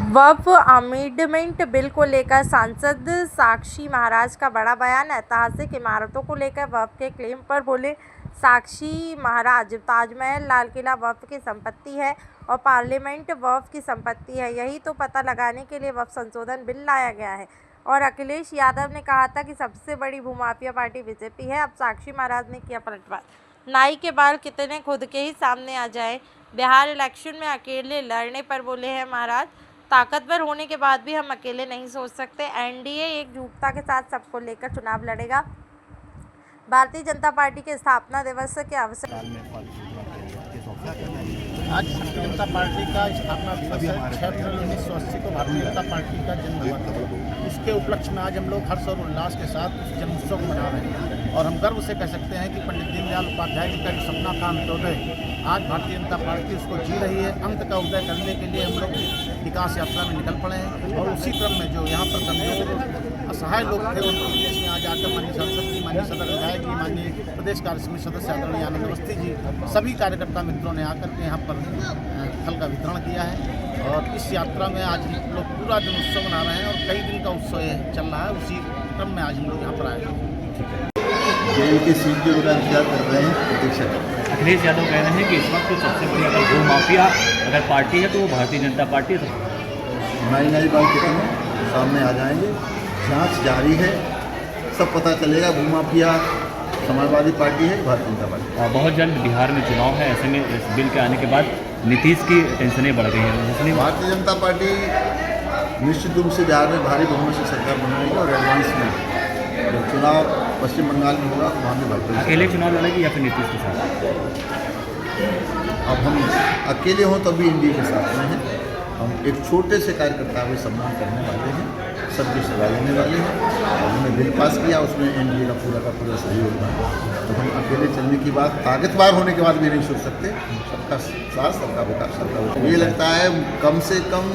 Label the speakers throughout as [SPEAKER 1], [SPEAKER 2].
[SPEAKER 1] वक्फ amendment bill को लेकर सांसद साक्षी महाराज का बड़ा बयान। ऐतिहासिक इमारतों को लेकर वक्फ के क्लेम पर बोले साक्षी महाराज, ताजमहल, लाल किला वक्फ की संपत्ति है और पार्लियामेंट वक्फ की संपत्ति है। यही तो पता लगाने के लिए वक्फ संशोधन बिल लाया गया है। और अखिलेश यादव ने कहा था कि सबसे बड़ी भूमाफिया पार्टी बीजेपी है। अब साक्षी महाराज ने किया पलटवार। नाई के बाल कितने खुद के ही सामने आ जाए। बिहार इलेक्शन में अकेले लड़ने पर बोले हैं महाराज, ताकतवर होने के बाद भी हम अकेले नहीं सोच सकते। एनडीए एकजुटता के साथ सबको लेकर चुनाव लड़ेगा। भारतीय जनता पार्टी के स्थापना दिवस के अवसर
[SPEAKER 2] आज भारतीय जनता पार्टी का स्थापना दिवस है। 6 अप्रैल 1980 को भारतीय जनता पार्टी का जन्म हुआ था। इसके उपलक्ष्य में आज हम लोग हर्ष और उल्लास के साथ उस जन्मोत्सव को मना रहे हैं और हम गर्व से कह सकते हैं कि पंडित दीनदयाल उपाध्याय जी का जो सपना था अंत्योदय, आज भारतीय जनता पार्टी उसको जी रही है। अंत का उदय करने के लिए हम लोग विकास यात्रा में निकल पड़े हैं और उसी क्रम में जो यहाँ पर कमजोर असहाय लोग थे उनके बीच में आज आकर माननीय सांसद जी, माननीय सदर विधायक जी, माननीय प्रदेश कार्य समिति सदस्य आदरणीय आनंद अवस्थी जी, सभी कार्यकर्ता मित्रों ने आकर के यहाँ पर फल का वितरण किया है। और इस यात्रा में आज लोग पूरा दिन उत्सव मना रहे हैं और कई दिन का उत्सव चल रहा है। उसी क्रम में आज हम लोग यहाँ पर आए हैं।
[SPEAKER 3] जेल के सीट का इंतजार कर रहे हैं, प्रतीक्षा कर रहे हैं।
[SPEAKER 4] अखिलेश यादव कह रहे हैं कि इस वक्त तो सबसे बड़ी अगर भू माफिया अगर पार्टी है तो वो भारतीय जनता पार्टी है।
[SPEAKER 3] नई बात कितने सामने आ जाएंगे, जांच जारी है, सब पता चलेगा। भू माफिया समाजवादी पार्टी है, भारतीय जनता पार्टी।
[SPEAKER 4] बहुत जल्द बिहार में चुनाव है, ऐसे में इस बिल के आने के बाद नीतीश की टेंशनें बढ़ गई हैं, इसलिए
[SPEAKER 3] भारतीय जनता पार्टी निश्चित रूप से बिहार में भारी बहुमत से सरकार बनाएगी और एडवांस में जब चुनाव पश्चिम बंगाल में होगा तो वहाँ में भाजपा
[SPEAKER 4] अकेले चुनाव लड़ेगी या फिर नीतीश के साथ।
[SPEAKER 3] अब हम अकेले हों तब भी एनडीए के साथ में हैं। हम एक छोटे से कार्यकर्ता को सम्मान करने वाले हैं, सबकी सलाह लेने वाले हैं। हमने बिल पास किया, उसमें एनडीए का पूरा सहयोग था। तो हम अकेले चलने की बात, ताकतवर होने के बाद भी नहीं सोच सकते। सबका साथ, सबका विकास, सबका विकास। ये लगता है कम से कम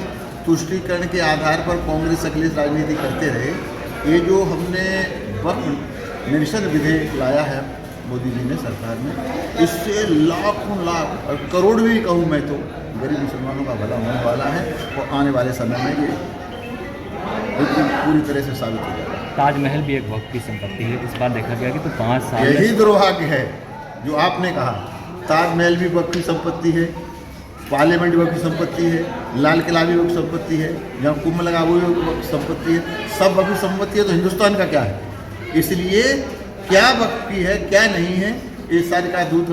[SPEAKER 3] तुष्टीकरण के आधार पर कांग्रेस अखिलेश राजनीति करते रहे। ये जो हमने वक्फ निरसन विधेयक लाया है मोदी जी ने, सरकार ने, इससे लाखों लाख और करोड़ भी कहूँ मैं तो गरीब मुसलमानों का भला होने वाला है और आने वाले समय में ये बिल्कुल पूरी तरह से साबित हो जाएगा।
[SPEAKER 4] ताजमहल भी एक वक्त की संपत्ति है। इस बार देखा गया कि तो 5 साल
[SPEAKER 3] यही दुर्भाग्य है जो आपने कहा। ताजमहल भी वक्त की संपत्ति है, पार्लियामेंट वक्त की संपत्ति है, लाल किला भी वक्त की संपत्ति है, जहाँ कुंभ लगा वो भी वक्त की संपत्ति है। सब वक्त की संपत्ति है तो हिंदुस्तान का क्या है? इसलिए क्या वक्त की है क्या नहीं है, ये सारी का दूध